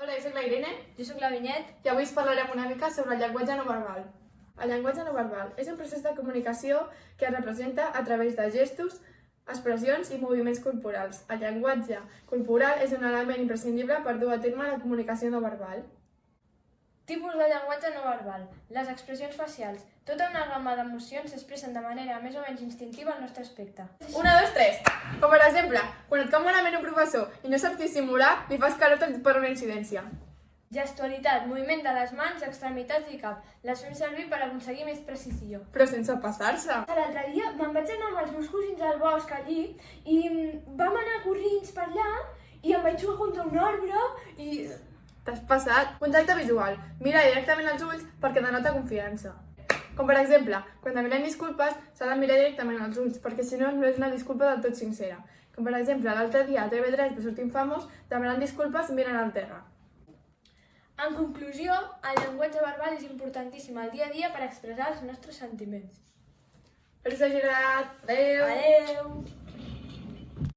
Hola, jo soc la Irene Jo sóc la Vinyet. i avui us parlarem una mica sobre el llenguatge no verbal. El llenguatge no verbal és un procés de comunicació que es representa a través de gestos, expressions i moviments corporals. El llenguatge corporal és un element imprescindible per dur a terme la comunicació no verbal. Tipus de llenguatge no verbal. Les expressions facials. Tota una gamma d'emocions s'expressen de manera més o menys instintiva al nostre aspecte. 1, 2, 3. Com per exemple, quan et cau malament un professor i no saps dissimular, li fas carota per una incidència. Gestualitat, moviment de les mans, extremitats i cap. Les fem servir per aconseguir més precisió. Però sense passar-se. L'altre dia me'n vaig anar amb els meus cosins al bosc allí i vam anar corrents per allà i em vaig jugar contra un arbre i... T'has passat. Contacte visual. Mira directament als ulls perquè denota confiança. Com per exemple, quan demanem disculpes s'ha de mirar directament als ulls perquè si no no és una disculpa del tot sincera. Com per exemple, l'altre dia a TV3 per sortir famós demanant disculpes mirant al terra. En conclusió, el llenguatge verbal és importantíssim al dia a dia per expressar els nostres sentiments. Espero que us hagi agradat. Adéu! Adeu!